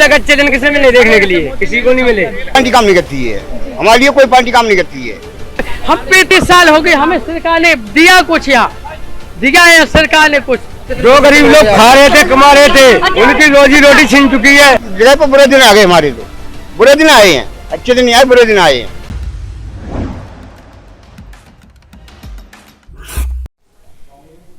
तक अच्छे दिन किसी मिले देखने के लिए, किसी को नहीं मिले। पार्टी काम नहीं करती है, हमारे लिए कोई पार्टी काम नहीं करती है। हम 35 साल हो गए, हमें सरकार ने दिया कुछ, यहाँ दिया है सरकार ने कुछ। जो गरीब लोग खा रहे थे, कमा रहे थे, उनकी रोजी रोटी छीन चुकी है। जगह पर बुरे दिन आ गए, हमारे तो बुरे दिन आए हैं, अच्छे दिन नहीं आए, बुरे दिन आए हैं।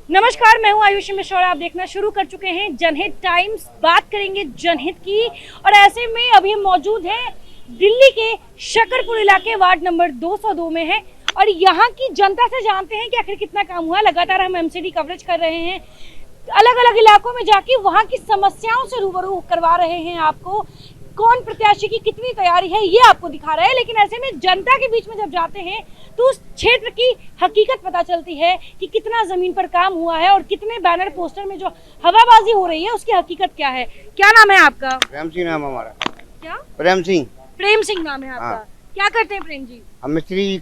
नमस्कार, मैं हूं आयुषी मिश्रा और आप देखना शुरू कर चुके हैं जनहित टाइम्स। बात करेंगे जनहित की और ऐसे में अभी हम मौजूद हैं दिल्ली के शकरपुर इलाके, वार्ड नंबर 202 में है और यहाँ की जनता से जानते हैं कि आखिर कितना काम हुआ। लगातार हम एमसीडी कवरेज कर रहे हैं, अलग अलग इलाकों में जाके वहाँ की समस्याओं से रूबरू करवा रहे हैं आपको। कौन प्रत्याशी की कितनी तैयारी है ये आपको दिखा रहा है, लेकिन ऐसे में जनता के बीच में जब जाते हैं तो उस क्षेत्र की हकीकत पता चलती है कि कितना जमीन पर काम हुआ है और कितने बैनर पोस्टर में जो हवाबाजी हो रही है उसकी हकीकत क्या है। क्या नाम है आपका? प्रेम सिंह नाम हमारा। क्या? प्रेम सिंह। प्रेम सिंह नाम है आपका। हाँ। क्या करते हैं प्रेम जी? हम मिस्त्री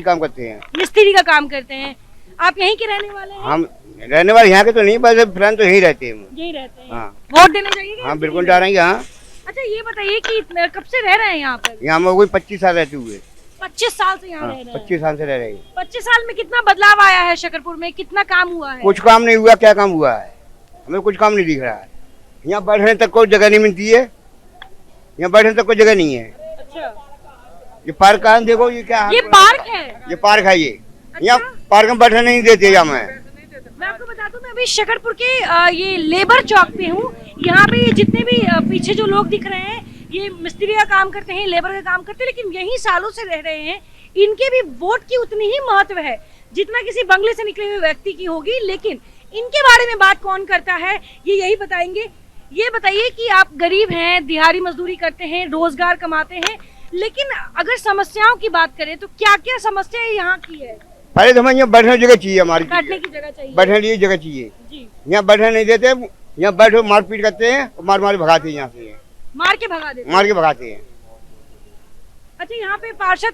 काम करते हैं। मिस्त्री का काम करते हैं। आप यहीं के रहने वाले हैं? हम रहने वाले यहाँ के तो नहीं, बस फ्रेंड तो यहीं रहते हैं। यहीं रहते हैं। हाँ। वोट देने जाइएगा? हाँ बिल्कुल जा रहे हैं। हाँ। अच्छा ये बताइए कि कब से रह रहे हैं यहाँ पर? यहाँ में कोई 25 साल रहते हुए। 25 साल से यहाँ हाँ, रह रहे हैं। 25 साल से रह रहे हैं। 25 साल में कितना बदलाव आया है शकरपुर में? कितना काम हुआ है? कुछ काम नहीं हुआ। क्या काम हुआ है? हमें कुछ काम नहीं दिख रहा है। यहाँ बैठने तक कोई जगह नहीं मिलती है, यहाँ बैठने तक कोई जगह नहीं है। अच्छा, ये पार्क कहाँ देखो, ये क्या है? ये पार्क है। ये पार्क है। ये अच्छा? यहाँ पार्क में बैठने नहीं देते। यहाँ मैं आपको बता दूं, मैं अभी शकरपुर के ये लेबर चौक पे हूँ। यहाँ पे जितने भी पीछे जो लोग दिख रहे हैं ये मिस्त्री का काम करते हैं, लेबर का काम करते हैं, लेकिन यही सालों से रह रहे हैं। इनके भी वोट की उतनी ही महत्व है जितना किसी बंगले से निकले हुए व्यक्ति की होगी, लेकिन इनके बारे में बात कौन करता है ये यही बताएंगे। ये बताइए कि आप गरीब हैं, दिहाड़ी मजदूरी करते हैं, रोजगार कमाते हैं, लेकिन अगर समस्याओं की बात करें तो क्या क्या समस्या यहाँ की है? पहले तो हमें यहाँ बैठने की जगह चाहिए, हमारी बैठने की जगह चाहिए। बैठने के लिए जगह चाहिए जी। यहाँ बैठने नहीं देते। यहाँ बैठो मारपीट करते हैं, मार भगाते हैं यहाँ से, मार के भगा देते हैं। मार के भगाते हैं। अच्छा, यहाँ पे पार्षद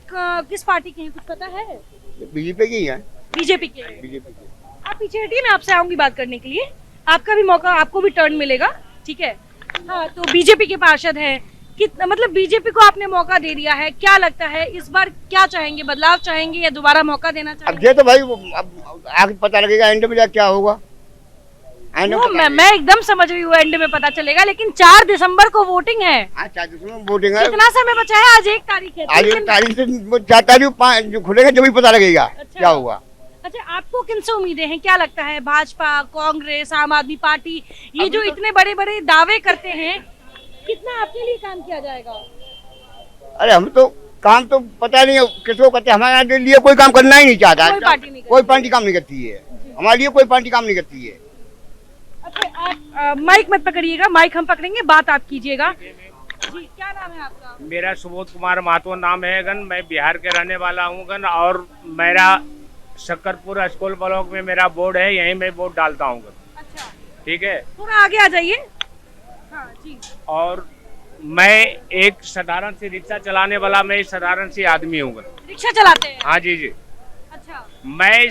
किस पार्टी के हैं कुछ पता है? बीजेपी की है। बीजेपी के हैं। बीजेपी की। आप पीछे हटिए, मैं आपसे आऊंगी बात करने के लिए। आपका भी मौका, आपको भी टर्न मिलेगा, ठीक है? हाँ, तो बीजेपी के पार्षद हैं, कितना मतलब बीजेपी को आपने मौका दे दिया है, क्या लगता है इस बार क्या चाहेंगे? बदलाव चाहेंगे या दोबारा मौका देना अब चाहेंगे? ये तो भाई अब आगे पता लगेगा, एंड में जा क्या होगा। मैं एकदम समझ रही हूँ, एंड में पता चलेगा, लेकिन 4 दिसंबर को वोटिंग है। हाँ, 4 दिसंबर में वोटिंग है। कितना समय बचा है? आज 1 तारीख है। आज 1 तारीख से 4 तारीख 5 जो खुलेगा जब भी पता लगेगा अच्छा। क्या होगा। अच्छा, आपको किनसे उम्मीदें हैं? क्या लगता है भाजपा, कांग्रेस, आम आदमी पार्टी, ये जो इतने बड़े बड़े दावे करते हैं, कितना आपके लिए काम किया जाएगा? अरे हम तो काम तो पता नहीं किसको करते, हमारे लिए कोई काम करना ही नहीं चाहता। कोई पार्टी नहीं करती। कोई पार्टी काम नहीं करती है, हमारे लिए कोई पार्टी काम नहीं करती है। अच्छा, आप माइक मत पकड़िएगा, माइक हम पकड़ेंगे, बात आप कीजिएगा। जी, क्या नाम है आपका? मेरा सुबोध कुमार महतो नाम है गन। मैं बिहार के रहने वाला हूँ गन और मेरा शकरपुर स्कूल ब्लॉक में मेरा बोर्ड है, यहीं मैं वोट डालता हूँ गन। अच्छा, ठीक है। थोड़ा आगे आ जाइए। हाँ जी। और मैं एक साधारण सी रिक्शा चलाने वाला, मैं साधारण सी आदमी हूँ गन। रिक्शा चलाते हैं? हाँ जी जी। अच्छा, मैं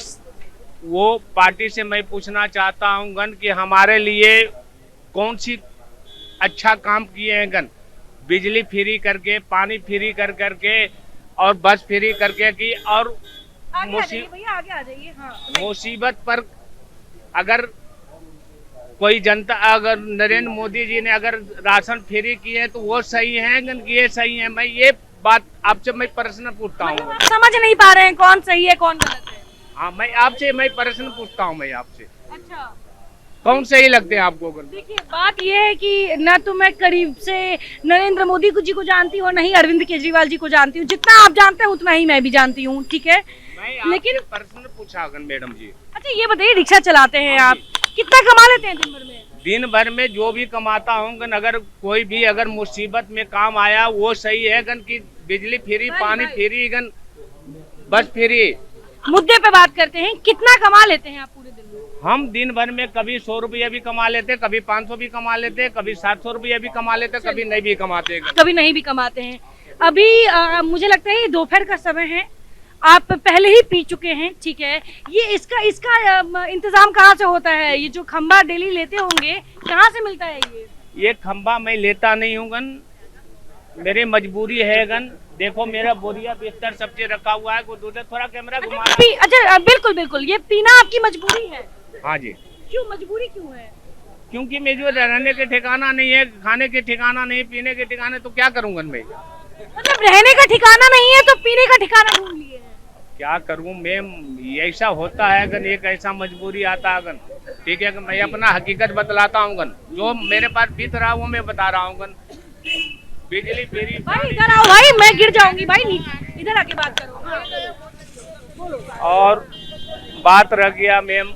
वो पार्टी से मैं पूछना चाहता हूँ गन कि हमारे लिए कौन सी अच्छा काम किए हैं गन। बिजली फ्री करके, पानी फ्री कर करके और बस फ्री करके की, और आगे आ जाइए भैया, आगे आ जाइए। हाँ, मुसीबत पर अगर कोई जनता, अगर नरेंद्र मोदी जी ने अगर राशन फ्री किए हैं तो वो सही है गन कि ये सही है? मैं ये बात आपसे मैं प्रश्न पूछता मतलब हूँ। आप समझ नहीं पा रहे हैं कौन सही है कौन गलत है? हाँ, मैं आपसे मैं प्रश्न पूछता हूँ, मैं आपसे अच्छा, कौन सही लगते हैं आपको गन? देखिए बात ये है कि न तो मैं करीब से नरेंद्र मोदी जी को जानती हूँ, नहीं अरविंद केजरीवाल जी को जानती हूँ। जितना आप जानते हैं उतना ही मैं भी जानती हूँ, ठीक है? लेकिन प्रश्न पूछा गन मैडम जी। अच्छा ये बताइए, रिक्शा चलाते हैं आप, कितना कमा लेते हैं दिन भर में? दिन भर में जो भी कमाता हूँ गन, अगर कोई भी अगर मुसीबत में काम आया वो सही है गन कि बिजली फ्री, पानी फ्री गन, बस फ्री। मुद्दे पे बात करते हैं, कितना कमा लेते हैं आप पूरे दिन में? हम दिन भर में कभी 100 रुपया भी कमा लेते, कभी 500 भी कमा लेते, कभी 700 रुपया भी कमा लेते, कभी नहीं भी कमाते। कभी नहीं भी कमाते हैं। अभी मुझे लगता है ये दोपहर का समय है, आप पहले ही पी चुके हैं, ठीक है? ये इसका इंतजाम कहाँ से होता है? ये जो खंबा डेली लेते होंगे कहाँ से मिलता है ये? ये खंबा मैं लेता नहीं हूँ गन, मेरी मजबूरी है गन। देखो मेरा बोरिया बिस्तर सब चीज रखा हुआ है। को दूसरा थोड़ा कैमरा घुमा। अच्छा बिल्कुल बिल्कुल, ये पीना आपकी मजबूरी है? हाँ जी। क्यों मजबूरी क्यों है? क्योंकि मैं जो रहने के ठिकाना नहीं है, खाने के ठिकाना नहीं, पीने के ठिकाने, तो क्या करूँगा मैं? मतलब रहने का ठिकाना नहीं है तो पीने का ठिकाना ढूंढ लिए हैं। क्या करूँ मैम, ऐसा होता है गन, एक ऐसा मजबूरी आता है गन। ठीक है, मैं अपना हकीकत बतलाता हूँ गन, जो मेरे पास बीत रहा वो मैं बता रहा हूँ गन। बिजली फ्री। भाई इधर आओ भाई, मैं गिर जाऊंगी भाई, नीचे इधर आके बात करो। हाँ, बोलो। और बात रह गया मैम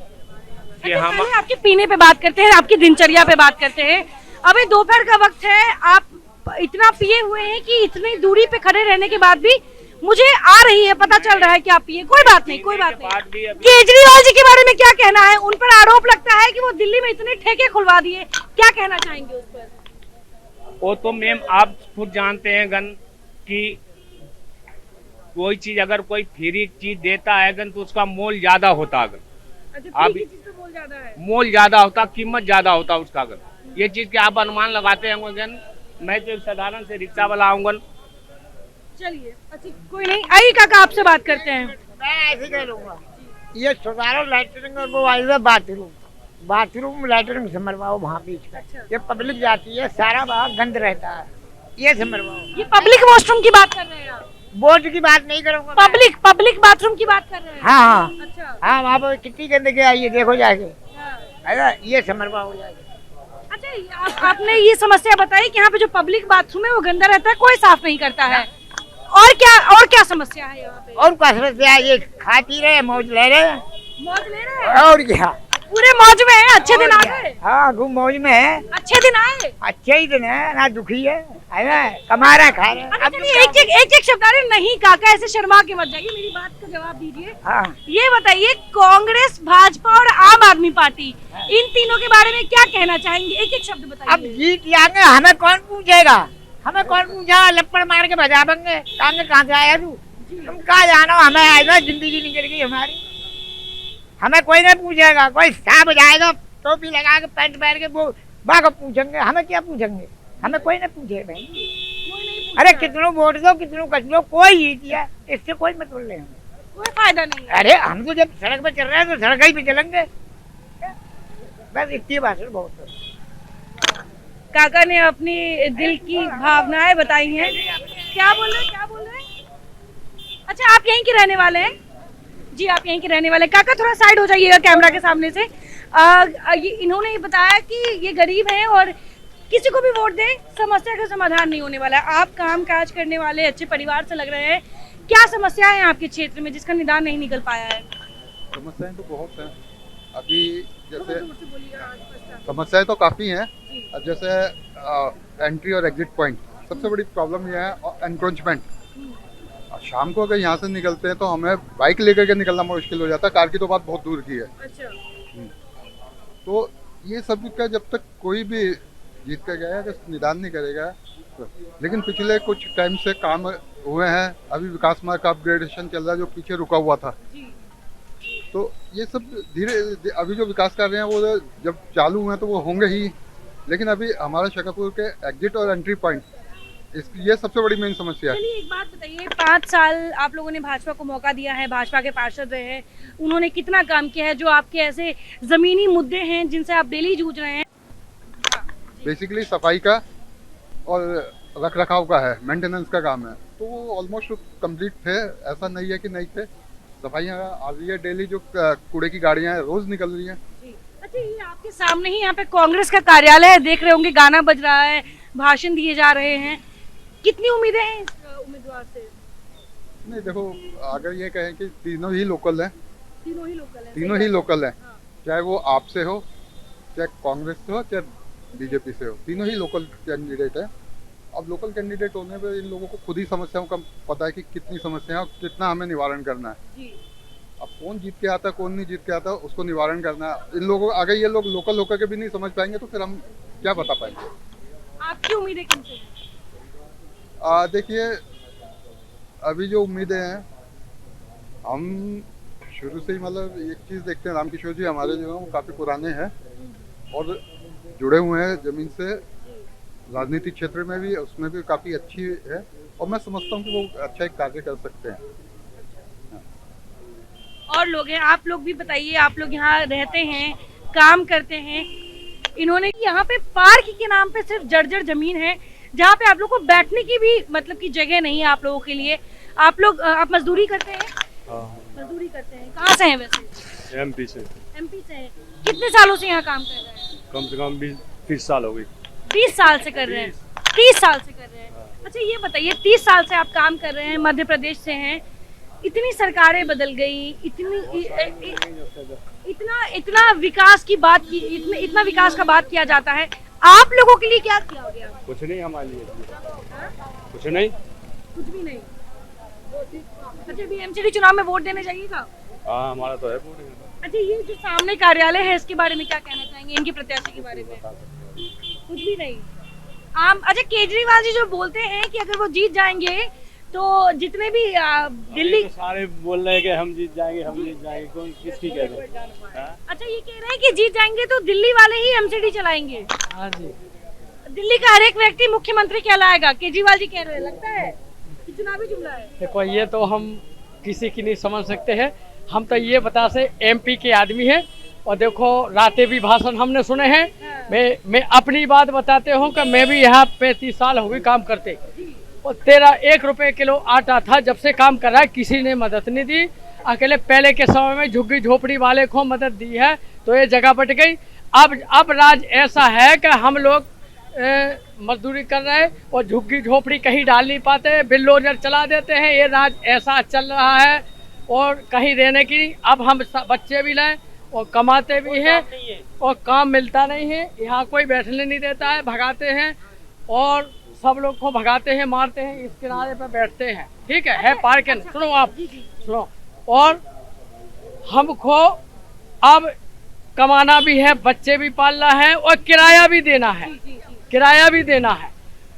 कि अच्छा, हम पहले आपके पीने पे बात करते हैं, आपकी दिनचर्या पे बात करते हैं। अभी दोपहर का वक्त है, आप इतना पिए हुए हैं कि इतनी दूरी पे खड़े रहने के बाद भी मुझे आ रही है, पता चल रहा है कि आप पिए। कोई बात नहीं, कोई बात नहीं। केजरीवाल जी के बारे में क्या कहना है? उन पर आरोप लगता है कि वो दिल्ली में इतने ठेके खुलवा दिए, क्या कहना चाहेंगे उस पर? वो तो मैम आप खुद जानते हैं गन कि कोई चीज अगर कोई फ्री चीज देता है गन तो उसका मोल ज्यादा होता है गन। आप मोल ज्यादा होता, कीमत ज्यादा होता उसका गन। ये चीज के आप अनुमान लगाते हैं गन। मैं तो एक साधारण से रिक्शा वाला आऊंगा। चलिए अच्छा कोई नहीं, आइए काका आपसे बात करते हैं। मैं ऐसे कह लूंगा, ये सुधारो लैटरिन और वो आई है बाथरूम लैटरिन से मरवाओ वहाँ बीच का। ये पब्लिक जाती है, सारा वहाँ गंद रहता है, ये से मरवाओ। ये पब्लिक वॉशरूम की बात कर रहे हैं आप? बोर्ड की बात नहीं करूँगा, पब्लिक बाथरूम की बात कर रहे हैं? हाँ हाँ अच्छा हाँ, वहाँ पर कितनी गंदगी आई है, देखो जाके, हाँ। है ना, ये से मरवाओ जाके। अच्छा आपने ये समस्या बताई कि यहाँ पे जो पब्लिक बाथरूम है वो गंदा रहता है, कोई साफ नहीं करता है। और क्या समस्या है यहाँ पे? और क्या समस्या है? ये खा पी रहे हैं, मौज ले रहे हैं, मौज ले रहे हैं? और क्या, पूरे मौज में है? अच्छे दिन आ गए? हाँ खूब मौज में है, अच्छे दिन आए? अच्छे ही दिन है ना, दुखी है ना, कमा रहे हैं, खा रहे हैं। अच्छा चलिए एक शब्द, अरे नहीं काका ऐसे शर्मा के मत जाइए, मेरी बात का जवाब दीजिए। हाँ ये बताइए कांग्रेस, भाजपा और आम आदमी पार्टी, इन तीनों के बारे में क्या कहना चाहेंगे? एक शब्द अब बताइए। जीत जाएंगे, हमें कौन पूछेगा? हमें कौन पूछा? लपड़ मार के बजा बंगे, कहाँ से आया तू? तुम कहाँ जानो? हमें आएगा, जिंदगी निकल गई हमारी, हमें कोई नहीं पूछेगा। कोई साहब जाएगा टोपी लगा के पैंट पहन के, वो बाको पूछेंगे, हमें क्या पूछेंगे? हमें कोई नहीं पूछेगा। अरे कितनों वोट दो, कितनों कच लो, कोई जीत गया, इससे कोई मतलब नहीं, कोई फायदा नहीं है। अरे हम तो जब सड़क पे चल रहे हैं तो सड़क ही पे चलेंगे, बस इतनी भाषण बहुत है। काका ने अपनी दिल की भावनाएं बताई हैं। क्या बोल रहे हैं? अच्छा आप यहीं के रहने वाले हैं? जी आप यहीं के रहने वाले। काका थोड़ा साइड हो जाइएगा कैमरा के सामने से। इन्होंने ये बताया कि ये गरीब हैं और किसी को भी वोट दे समस्या का समाधान नहीं होने वाला है। आप काम काज करने वाले अच्छे परिवार से लग रहे हैं, क्या समस्या है आपके क्षेत्र में जिसका निदान नहीं निकल पाया है? समस्याएं तो बहुत हैं अभी, जैसे समस्याएं तो काफ़ी हैं। अब जैसे एंट्री और एग्जिट पॉइंट, सबसे बड़ी प्रॉब्लम यह है, और एनक्रोचमेंट। शाम को अगर यहाँ से निकलते हैं तो हमें बाइक लेकर के निकलना मुश्किल हो जाता है, कार की तो बात बहुत दूर की है। अच्छा। तो ये सब का जब तक कोई भी जीत कर गया है निदान नहीं करेगा। लेकिन पिछले कुछ टाइम से काम हुए हैं, अभी विकास मार्ग का अपग्रेडेशन चल रहा है जो पीछे रुका हुआ था। तो ये सब धीरे अभी जो विकास कर रहे हैं वो जब चालू हुए हैं तो वो होंगे ही। लेकिन अभी हमारा शकरपुर के एग्जिट और एंट्री पॉइंट, ये सबसे बड़ी मेन समस्या है। चलिए एक बात बताइए, 5 साल आप लोगों ने भाजपा को मौका दिया है, भाजपा के पार्षद रहे हैं, उन्होंने कितना काम किया है? जो आपके ऐसे जमीनी मुद्दे हैं जिनसे आप डेली जूझ रहे हैं? बेसिकली सफाई का और रख रखाव का है, मेंटेनेंस का काम है, तो वो ऑलमोस्ट कंप्लीट थे। ऐसा नहीं है कि नहीं थे, सफाइयाँ आ रही है डेली, जो कूड़े की गाड़ियाँ हैं रोज निकल रही हैं। अच्छा ये आपके सामने ही यहाँ पे कांग्रेस का कार्यालय है, देख रहे होंगे गाना बज रहा है, भाषण दिए जा रहे हैं, कितनी उम्मीदें हैं इस उम्मीदवार से? नहीं देखो, अगर ये कहें कि तीनों ही लोकल हैं, तीनों ही लोकल हैं, हाँ। चाहे वो आपसे हो, चाहे कांग्रेस से हो, चाहे बीजेपी से हो, तीनों ही लोकल कैंडिडेट है। अब लोकल कैंडिडेट होने पे इन लोगों को खुद ही समस्याओं का पता है कि कितनी समस्या है और कितना हमें निवारण करना है। जी। अब कौन जीत के आता है कौन नहीं जीत के आता, उसको निवारण करना है। इन लोगों अगर ये लोग लोकल होकर के भी नहीं समझ पाएंगे तो फिर हम क्या बता पाएंगे। आपकी उम्मीदें किनसे हैं? देखिए अभी जो उम्मीदें हैं, हम शुरू से ही मतलब एक चीज़ देखते हैं, रामकिशोर जी हमारे जो हैं वो काफ़ी पुराने हैं और जुड़े हुए हैं ज़मीन से, राजनीतिक क्षेत्र में भी उसमें भी काफ़ी अच्छी है और मैं समझता हूँ कि वो अच्छा एक कार्य कर सकते हैं। और लोग हैं, आप लोग भी बताइए, आप लोग यहाँ रहते हैं, काम करते हैं। इन्होंने यहाँ पे पार्क के नाम पे सिर्फ जर्जर जमीन है, जहाँ पे आप लोग को बैठने की भी मतलब की जगह नहीं है आप लोगों के लिए। आप लोग आप मजदूरी करते हैं? मजदूरी करते हैं। कहाँ से हैं वैसे? एमपी से। एमपी से हैं। कितने सालों से यहाँ काम कर रहे हैं? कम से कम 20-30 साल हो गई। 20 साल से कर रहे हैं। 30 साल से कर रहे हैं। अच्छा ये बताइए, 30 साल से आप काम कर रहे हैं, मध्य प्रदेश से हैं, इतनी सरकारें बदल गई, इतना विकास की बात की, इतना विकास का बात किया जाता है, आप लोगों के लिए क्या किया हो गया? कुछ नहीं हमारे लिए, कुछ नहीं, कुछ भी नहीं। अच्छा अभी एमसीडी चुनाव में वोट देने जाइएगा? हाँ हमारा तो है वोट। अच्छा ये जो सामने कार्यालय है इसके बारे में क्या कहना चाहेंगे, इनके प्रत्याशी के बारे में? कुछ भी नहीं। अच्छा केजरीवाल जी जो बोलते हैं कि अगर वो जीत जाएंगे तो जितने भी दिल्ली तो सारे बोल रहे हैं कि हम जीत जाएंगे, हम जीत जाएंगे, कौन किसकी कह रहे हैं? अच्छा ये कह रहे हैं कि जीत जाएंगे तो दिल्ली वाले ही एमसीडी चलाएंगे। हाँ जी, दिल्ली का हर एक व्यक्ति मुख्यमंत्री कहलाएगा, केजरीवाल जी कह रहे हैं। लगता है कि चुनावी जुमला है? देखो ये तो हम किसी की नहीं समझ सकते हैं। हम तो ये बता से एमपी के आदमी हैं और देखो रातें भी भाषण हमने सुने हैं। मैं अपनी बात बताते हूँ कि मैं भी यहाँ 35 साल हो गए काम करते और 1 रुपए किलो आटा था। जब से काम कर रहा है किसी ने मदद नहीं दी। अकेले पहले के समय में झुग्गी झोपड़ी वाले को मदद दी है तो ये जगह बट गई। अब राज ऐसा है कि हम लोग मजदूरी कर रहे हैं और झुग्गी झोपड़ी कहीं डाल नहीं पाते, बिल्डोजर चला देते हैं। ये राज ऐसा चल रहा है और कहीं रहने की अब हम बच्चे भी लाए और कमाते भी हैं और काम मिलता नहीं है। यहाँ कोई बैठने नहीं देता है, भगाते हैं और सब लोग को भगाते हैं, मारते हैं, इस किनारे पे बैठते हैं। ठीक है पार्किंग। सुनो आप सुनो, और हमको अब कमाना भी है, बच्चे भी पालना है और किराया भी देना है, किराया भी देना है।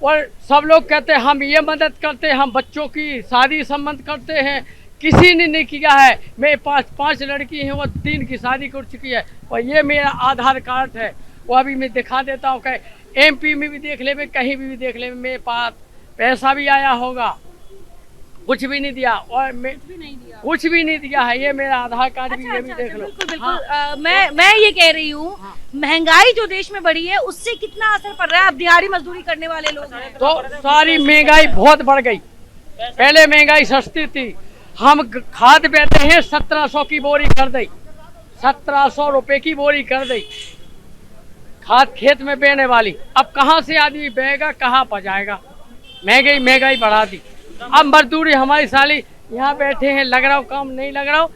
और सब लोग कहते हैं हम ये मदद करते हैं, हम बच्चों की शादी संबंध करते हैं, किसी ने नहीं किया है। मैं पांच लड़की हैं और 3 की शादी कर चुकी है और ये मेरा आधार कार्ड है, वो अभी मैं दिखा देता हूँ। एमपी में भी देख ले, कहीं भी देख ले, मेरे पास पैसा भी आया होगा, कुछ भी नहीं दिया और मैं कुछ भी नहीं दिया है। ये मेरा आधार कार्ड भी, ये भी देख लो। बिल्कुल बिल्कुल। मैं ये कह रही हूँ, महंगाई जो देश में बढ़ी है उससे कितना असर पड़ रहा है? अब दिहाड़ी मजदूरी करने वाले लोग हैं तो सारी महंगाई बहुत बढ़ गई। पहले महंगाई सस्ती थी, हम खाद बेचते हैं 1700 की बोरी कर दी, 1700 रुपए की बोरी कर दी खाद खेत में बेचने वाली। अब कहाँ से आदमी बेचेगा, कहाँ पजाएगा? महंगाई बढ़ा दी। अब मजदूरी हमारी साली यहाँ बैठे हैं, लग रहा हो काम नहीं लग रहा हो,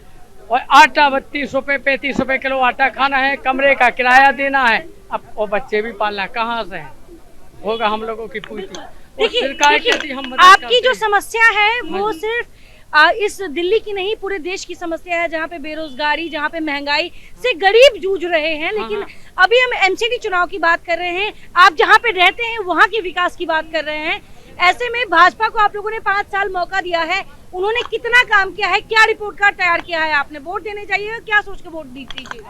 और आटा 32 रुपए 35 रुपए किलो आटा खाना है, कमरे का किराया देना है, अब और बच्चे भी पालना, कहाँ से है? होगा हम लोगों की पूरी। देखिए आपकी जो समस्या है वो सिर्फ इस दिल्ली की नहीं, पूरे देश की समस्या है, जहाँ पे बेरोजगारी, जहाँ पे महंगाई से गरीब जूझ रहे हैं। लेकिन अभी हम एमसीडी चुनाव की बात कर रहे हैं, आप जहाँ पे रहते हैं वहाँ के विकास की बात कर रहे हैं। ऐसे में भाजपा को आप लोगों ने 5 साल मौका दिया है, उन्होंने कितना काम किया है, क्या रिपोर्ट कार्ड तैयार किया है? आपने वोट देने चाहिए, क्या सोच के वोट दीजिए?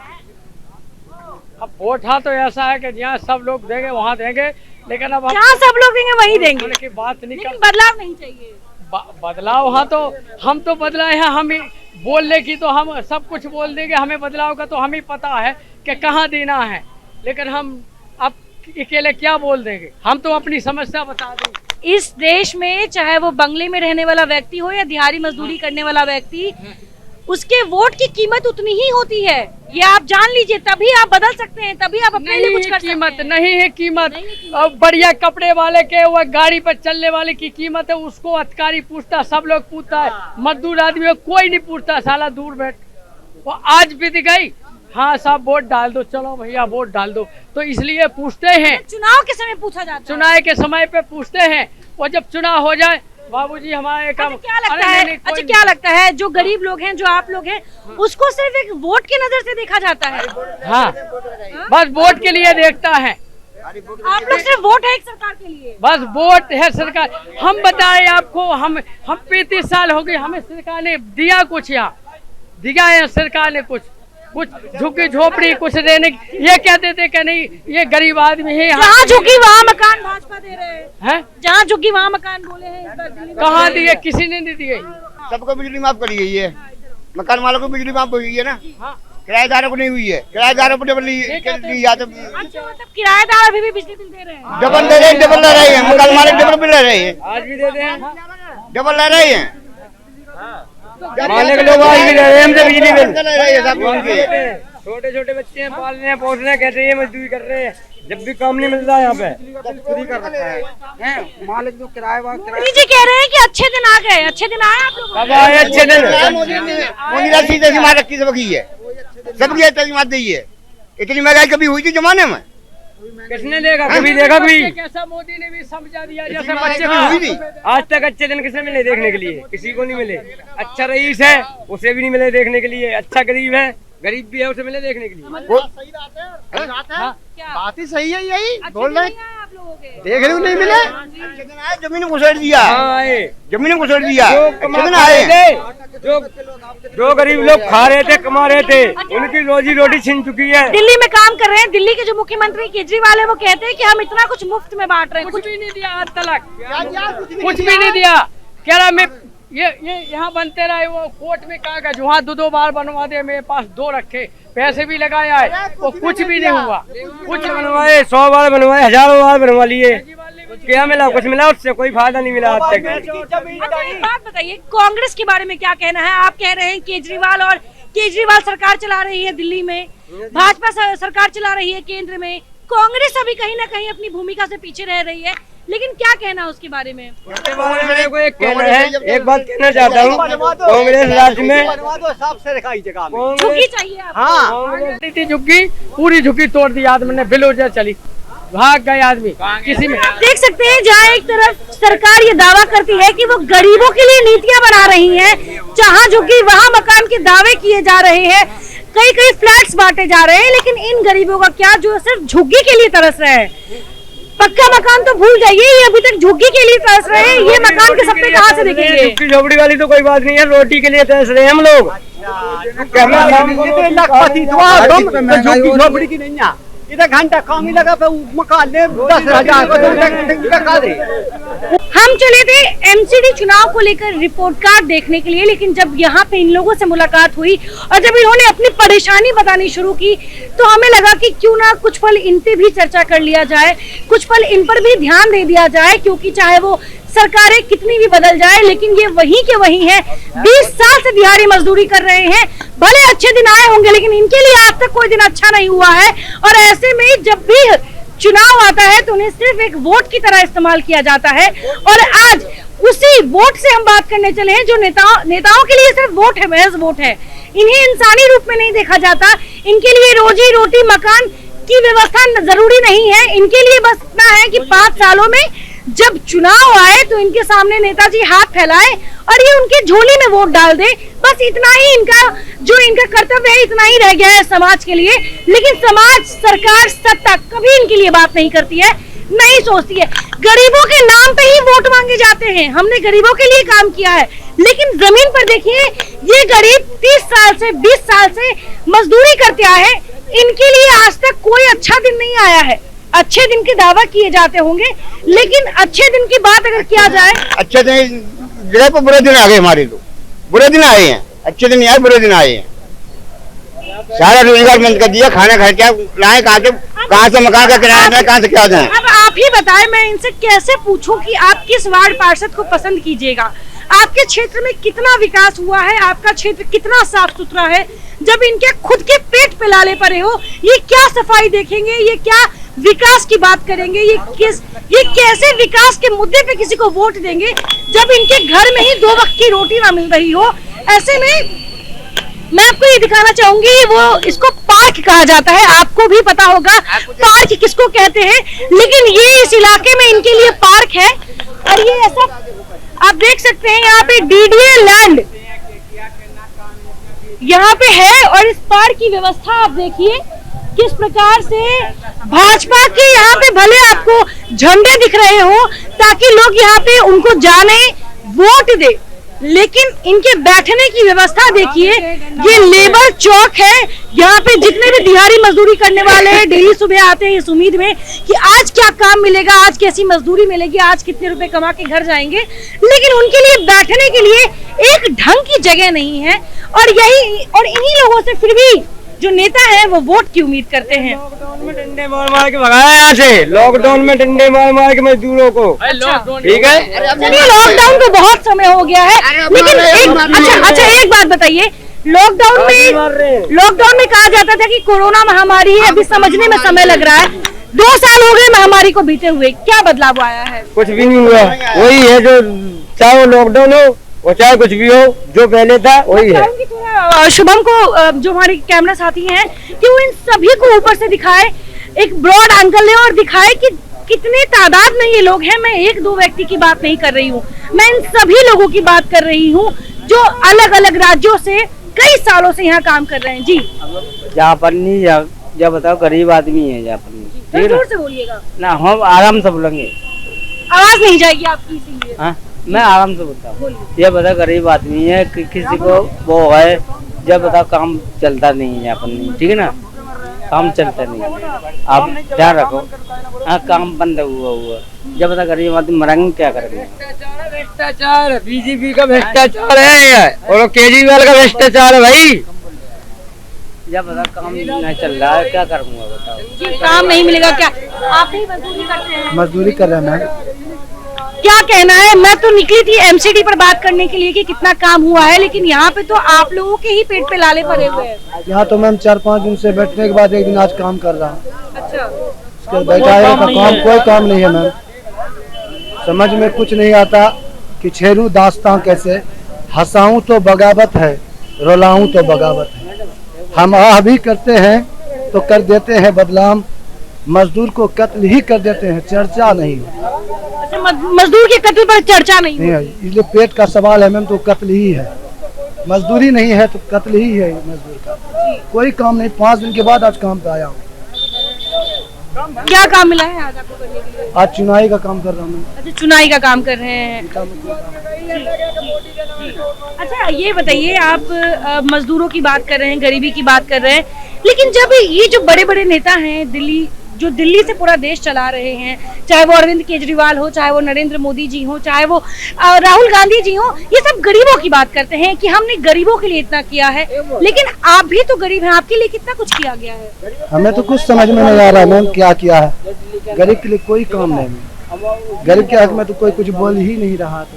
अब वोट हाँ तो ऐसा है कि जहाँ सब लोग देंगे वहाँ देंगे, लेकिन अब जहाँ सब लोग देंगे वहीं देंगे की बात नहीं, लेकिन बदलाव नहीं चाहिए। बदलाव हाँ तो हम तो बदलाए हैं, हम बोलने की तो हम सब कुछ बोल देंगे, हमें बदलाव का तो हमें पता है कि कहाँ देना है, लेकिन हम अब अकेले क्या बोल देंगे? हम तो अपनी समस्या बता देंगे। इस देश में चाहे वो बंगले में रहने वाला व्यक्ति हो या दिहाड़ी मजदूरी करने वाला व्यक्ति, उसके वोट की कीमत उतनी ही होती है, ये आप जान लीजिए। तभी आप बदल सकते हैं, तभी आप अपने लिए कुछ कर सकते हैं। कीमत नहीं है, कीमत बढ़िया कपड़े वाले के, वो गाड़ी पर चलने वाले की कीमत है, उसको अधिकारी पूछता, सब लोग पूछता है, मजदूर आदमी कोई नहीं पूछता, साला दूर बैठ। वो आज बीत गई, हाँ साहब वोट डाल दो, चलो भैया वोट डाल दो, तो इसलिए पूछते हैं। चुनाव के समय पूछा जाता है, चुनाव के समय पे पूछते हैं, और जब चुनाव हो जाए बाबूजी हमारे काम। क्या लगता है? अच्छा क्या लगता है जो गरीब लोग हैं, जो आप लोग हैं, उसको सिर्फ एक वोट की नजर से देखा जाता है? हाँ बस वोट के लिए देखता है। आप लोग सिर्फ वोट है एक सरकार के लिए? बस वोट है सरकार। हम बताए आपको, हम 35 साल हो गए, हमें सरकार ने दिया कुछ, यहाँ दिया है सरकार ने कुछ कुछ झुग्गी झोपड़ी कुछ रहने ये कहते थे कि नहीं ये गरीब आदमी है। जहाँ झुग्गी वहाँ मकान भाजपा दे रहे हैं, जहाँ झुग्गी वहाँ मकान बोले हैं इस बार दिल्ली में। कहाँ दिए? किसी ने नहीं दिए। सबको बिजली माफ करी गई है, मकान मालों को बिजली माफ हुई है ना, किराएदारों को नहीं हुई है। किराएदारों को डबल अच्छा, मतलब किराएदार अभी भी बिजली बिल दे रहे हैं? डबल ले रहे हैं, मकान मालिक डबल बिल ले रहे हैं, आज भी दे हैं, डबल ले रहे हैं। मालिक लोग आज भी ले रहे हैं हमसे बिजली बिल। ले रहे हैं सब उनके। छोटे छोटे बच्चे हैं, पालने हैं पोसने हैं, कहते हैं मजदूरी कर रहे हैं, जब भी काम नहीं मिलता यहाँ पे फ्री कर रखा है। मालिक जो किराए जी कह रहे हैं कि अच्छे दिन आ गए, अच्छे दिन आए आप लोग? कब आए अच्छे दिन? मोदी ने सीधे सी मार रखी सबकी है, सबकी तजीमात दी है। इतनी महंगाई कभी हुई थी जमाने में? किसने देखा? कभी देखा? कोई कैसा मोदी ने भी समझा दिया जैसे बच्चे हुई थी। आज तक अच्छे दिन किसे मिले देखने के लिए? किसी को नहीं मिले। अच्छा रईस है उसे भी नहीं मिले देखने के लिए, अच्छा गरीब है, गरीब भी है उसे मिले देखने के लिए। बात ही सही है, यही बोल रहे हैं आप लोगों के। देख रहे हो नहीं मिले, जमीन को उछेड़ दिया, जमीन को उछेड़ दिया। जो गरीब लोग खा रहे थे कमा रहे थे उनकी रोजी रोटी छिन चुकी है। दिल्ली में काम कर रहे हैं, दिल्ली के जो मुख्यमंत्री केजरीवाल है वो कहते हैं कि हम इतना कुछ मुफ्त में बांट रहे हैं। कुछ भी नहीं दिया आज तक, कुछ भी नहीं दिया। कह रहा मैं ये यहाँ बनते रहे, वो कोर्ट में कागज वहाँ दो बार बनवा दे, मेरे पास 2 रखे, पैसे भी लगाया है, वो कुछ भी नहीं हुआ। कुछ बनवाए 100 बार बनवाए, हजारों बार बनवा लिए, क्या मिला? कुछ मिला? उससे कोई फायदा नहीं मिला आज तक। अच्छा एक बात बताइए, कांग्रेस के बारे में क्या कहना है? आप कह रहे हैं केजरीवाल सरकार चला रही है दिल्ली में, भाजपा सरकार चला रही है केंद्र में, कांग्रेस अभी कहीं ना कहीं अपनी भूमिका से पीछे रह रही है, लेकिन क्या कहना है उसके बारे में? उसके बारे में मेरे को एक कहना है, एक बात कहना चाहता हूँ, कांग्रेस राज्य में झुग्गी चाहिए आपको? झुग्गी पूरी झुग्गी तोड़ दी आदमी ने, बिलोजर चली, भाग गए आदमी। किसी में देख सकते हैं जहाँ एक तरफ सरकार ये दावा करती है कि वो गरीबों के लिए नीतियाँ बना रही है, जहाँ झुग्गी वहाँ मकान के दावे किए जा रहे हैं, कई फ्लैट्स बांटे जा रहे हैं, लेकिन इन गरीबों का क्या जो सिर्फ झुग्गी के लिए तरस रहे हैं? पक्का मकान तो भूल जाइए, ये अभी तक झुग्गी के लिए तरस रहे हैं। ये मकान के सपने कहाँ से देखेंगे? झुग्गी झोपड़ी वाली तो कोई बात नहीं है, रोटी के लिए तरस रहे हैं हम लोग। झोपड़ी की नहीं है, इधर घंटा काम ही लगा पे मकान ले 10,000। हम चले थे एमसीडी चुनाव को लेकर रिपोर्ट कार्ड देखने के लिए, लेकिन जब यहाँ पे इन लोगों से मुलाकात हुई और जब इन्होंने अपनी परेशानी बतानी शुरू की तो हमें लगा कि क्यों ना कुछ पल इन पे भी चर्चा कर लिया जाए, कुछ पल इन पर भी ध्यान दे दिया जाए, क्योंकि चाहे वो सरकारें कितनी भी बदल जाए लेकिन ये वही के वही है। 20 साल से दिहाड़ी मजदूरी कर रहे हैं, भले अच्छे दिन आए होंगे लेकिन इनके लिए आज तक कोई दिन अच्छा नहीं हुआ है। और ऐसे में जब भी चुनाव आता है तो उन्हें सिर्फ एक वोट की तरह इस्तेमाल किया जाता है। और आज उसी वोट से हम बात करने चले हैं जो नेताओं के लिए सिर्फ वोट है, महज वोट है। इन्हें इंसानी रूप में नहीं देखा जाता, इनके लिए रोजी रोटी मकान की व्यवस्था जरूरी नहीं है। इनके लिए बस इतना है कि 5 सालों में जब चुनाव आए तो इनके सामने नेताजी हाथ फैलाए और ये उनके झोली में वोट डाल दे, बस इतना ही इनका कर्तव्य है, इतना ही रह गया है समाज के लिए। लेकिन समाज, सरकार, सत्ता कभी इनके लिए बात नहीं करती है, नहीं सोचती है। गरीबों के नाम पे ही वोट मांगे जाते हैं, हमने गरीबों के लिए काम किया है, लेकिन जमीन पर देखिए ये गरीब 30 साल से 20 साल से मजदूरी करते आए हैं, इनके लिए आज तक कोई अच्छा दिन नहीं आया है। अच्छे दिन के दावा किए जाते होंगे लेकिन अच्छे दिन की बात अगर किया जाए, अच्छे दिन जगह पर बुरे दिन आ गए, हमारे तो बुरे दिन आए हैं, अच्छे दिन नहीं आए, बुरे दिन आए हैं। सारा रोजगार बंद कर दिया, खाना खर्चा लाए कहाँ से मकान का किराया दें, कहाँ से क्या दें? अब आप ही बताएं, मैं इनसे कैसे पूछूं कि आप किस वार्ड पार्षद को पसंद कीजिएगा? आपके क्षेत्र में कितना विकास हुआ है, आपका क्षेत्र कितना साफ सुथरा है? जब इनके खुद के पेट पे लाले पड़े हो, ये क्या सफाई देखेंगे, ये क्या विकास की बात करेंगे, ये कैसे विकास के मुद्दे पे किसी को वोट देंगे जब इनके घर में ही 2 वक्त की रोटी ना मिल रही हो? ऐसे में मैं आपको ये दिखाना चाहूंगी, वो इसको पार्क कहा जाता है, आपको भी पता होगा पार्क किसको कहते हैं, लेकिन ये इस इलाके में इनके लिए पार्क है। और ये ऐसा आप देख सकते हैं, यहाँ पे डीडीए लैंड यहाँ पे है और इस पार्क की व्यवस्था आप देखिए किस प्रकार से भाजपा के यहाँ पे भले आपको झंडे दिख रहे हो ताकि लोग यहाँ पे उनको जाने, वोट दे, लेकिन इनके बैठने की व्यवस्था देखिए, ये लेबर चौक है। यहाँ पे जितने भी दिहाड़ी मजदूरी करने वाले हैं डेली सुबह आते हैं इस उम्मीद में कि आज क्या काम मिलेगा, आज कैसी मजदूरी मिलेगी, आज कितने रुपए कमा के घर जाएंगे, लेकिन उनके लिए बैठने के लिए एक ढंग की जगह नहीं है। और इन्हीं लोगों से फिर भी जो नेता है वो वोट की उम्मीद करते हैं। लॉकडाउन में डंडे मार मार के भगाया यहाँ से, लॉकडाउन में डंडे मार मार के मजदूरों को। ठीक है, चलिए लॉकडाउन तो बहुत समय हो गया है, लेकिन एक बात बताइए, लॉकडाउन में कहा जाता था कि कोरोना महामारी है, अभी समझने में समय लग रहा है। 2 साल हो गए महामारी को बीते हुए, क्या बदलाव आया है? कुछ भी नहीं हुआ, वही है जो चाहे वो लॉकडाउन हो और चाहे कुछ भी हो, जो पहले था वही है। शुभम को, जो हमारे कैमरा साथी हैं, कि वो इन सभी को ऊपर से दिखाए, एक ब्रॉड एंगल ले और दिखाए कि कितने तादाद में ये लोग हैं। मैं 1-2 व्यक्ति की बात नहीं कर रही हूँ, मैं इन सभी लोगों की बात कर रही हूँ जो अलग अलग राज्यों से कई सालों से यहाँ काम कर रहे हैं। जी, जहाँ पर नहीं, जब बताओ गरीब आदमी है जहाँ पर नहीं, जोर से बोलिएगा ना, हम आराम से बोलेंगे, आवाज नहीं जाएगी आपकी, इसीलिए। हाँ, मैं आराम से बोलता हूँ। ये बता गरीब आदमी है, किसी को वो है, जब बताओ काम चलता नहीं है यहाँ पर नहीं, ठीक है ना, काम चलता नहीं, आप ध्यान रखो। हाँ, काम बंद हुआ, जब बताओ गरीब आदमी मरेंगे क्या करेंगे? भ्रष्टाचार, बीजेपी का भ्रष्टाचार है और केजरीवाल का भ्रष्टाचार है भाई। जब बताओ काम नहीं चल रहा है, क्या करूँगा बताओ? काम नहीं मिलेगा क्या? आप भी मजदूरी करते हैं? मजदूरी कर रहे हैं मैम। क्या कहना है? मैं तो निकली थी एमसीडी पर बात करने के लिए कि कितना काम हुआ है, लेकिन यहाँ पे तो आप लोगों के ही पेट पे लाले पड़े हुए हैं। यहाँ तो मैम 4-5 दिन से बैठने के बाद एक दिन आज काम कर रहा हूँ। अच्छा, उसके बैठा का काम, कोई काम नहीं है मैम। समझ में कुछ नहीं आता कि छेड़ू दास्तां कैसे, हंसाऊं तो बगावत है, रुलाऊं तो बगावत है। हम आह भी करते हैं तो कर देते हैं बदनाम, मजदूर को कत्ल ही कर देते हैं, चर्चा नहीं। मजदूर के कत्ल पर चर्चा नहीं है, इसलिए पेट का सवाल है मैम, तो कत्ल ही है। मजदूरी नहीं है तो कत्ल ही है मजदूर का। कोई काम नहीं, 5 दिन के बाद आज काम पे आया हूँ। क्या काम मिला है आज आपको करने के लिए? आज चुनाई का काम कर रहा हूँ। अच्छा, चुनाई का काम कर रहे हैं। अच्छा, ये बताइए, आप मजदूरों की बात कर रहे हैं, गरीबी की बात कर रहे हैं, लेकिन जब ये जो बड़े बड़े नेता हैं दिल्ली से पूरा देश चला रहे हैं, चाहे वो अरविंद केजरीवाल हो, चाहे वो नरेंद्र मोदी जी हो, चाहे वो राहुल गांधी जी हो, ये सब गरीबों की बात करते हैं कि हमने गरीबों के लिए इतना किया है, लेकिन आप भी तो गरीब हैं, आपके लिए कितना कुछ किया गया है? हमें तो कुछ समझ में नहीं आ रहा मैम, क्या किया है। गरीब के लिए कोई काम नहीं, गरीब के हक में तो कोई कुछ बोल ही नहीं रहा, तो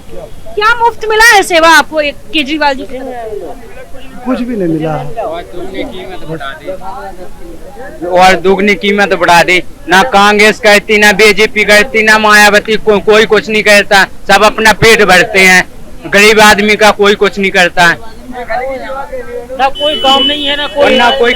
क्या मुफ्त मिला है सेवा आपको केजरीवाल जी से? कुछ भी नहीं मिला है। और दुगनी कीमत बढ़ा दी, ना कांग्रेस कहती, ना बीजेपी कहती, ना मायावती, कोई कुछ नहीं कहता, सब अपना पेट भरते हैं, गरीब आदमी का कोई कुछ नहीं करता है। ना कोई काम नहीं है, ना कोई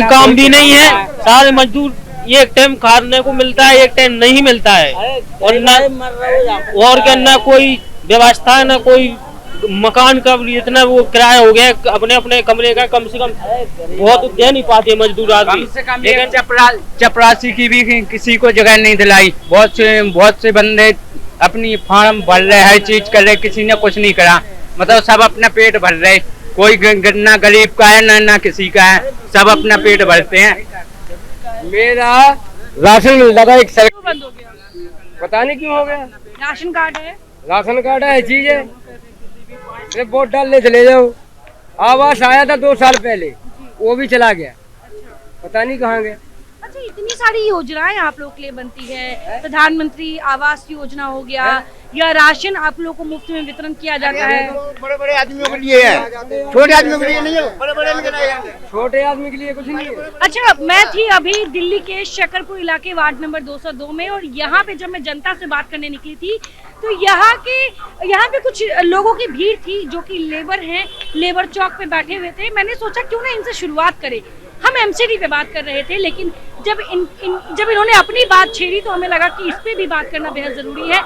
काम भी नहीं है। सारे मजदूर एक टाइम खाने को मिलता है, एक टाइम नहीं मिलता है, और ना कोई व्यवस्था है, ना कोई मकान का इतना वो किराया हो गया, अपने अपने कमरे का कम से कम बहुत दे नहीं पाते मजदूर आदमी। लेकिन चपरासी की भी किसी को जगह नहीं दिलाई, बहुत से बंदे अपनी फार्म भर रहे, हर चीज कर रहे, किसी ने कुछ नहीं करा, मतलब सब अपना पेट भर रहे, कोई ना गरीब का है ना किसी का है, सब अपना पेट भरते हैं। मेरा राशन मिलता था, एक सर बंद हो गया, पता नहीं क्यों हो गया। राशन कार्ड है, राशन कार्ड है, चीज है, वोट डालने चले जाओ। आवास आया था 2 साल पहले, वो भी चला गया, पता नहीं कहाँ गया। अच्छा, इतनी सारी योजनाएं आप लोग के लिए बनती है, प्रधानमंत्री आवास योजना हो गया, या राशन आप लोग को मुफ्त में वितरण किया जाता है। बड़े बड़े आदमियों के लिए है, छोटे आदमियों के लिए नहीं है, बड़े बड़े छोटे आदमी के लिए कुछ नहीं है। अच्छा, मैं थी अभी दिल्ली के शकरपुर इलाके वार्ड नंबर 202 में, और यहाँ पे जब मैं जनता से बात करने निकली थी तो यहाँ पे कुछ लोगों की भीड़ थी जो कि लेबर हैं, लेबर चौक पे बैठे हुए थे। मैंने सोचा क्यों ना इनसे शुरुआत करें। हम एमसीडी पे बात कर रहे थे, लेकिन जब इन्होंने अपनी बात छेड़ी तो हमें लगा कि इस पे भी बात करना बेहद जरूरी है।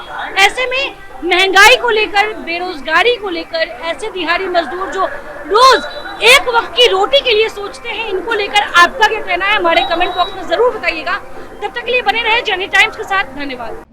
ऐसे में महंगाई को लेकर, बेरोजगारी को लेकर, ऐसे दिहाड़ी मजदूर जो रोज एक वक्त की रोटी के लिए सोचते हैं, इनको लेकर आपका क्या कहना है? हमारे कमेंट बॉक्स में जरूर बताइएगा। तब तक के लिए बने रहे जनहित टाइम्स के साथ। धन्यवाद।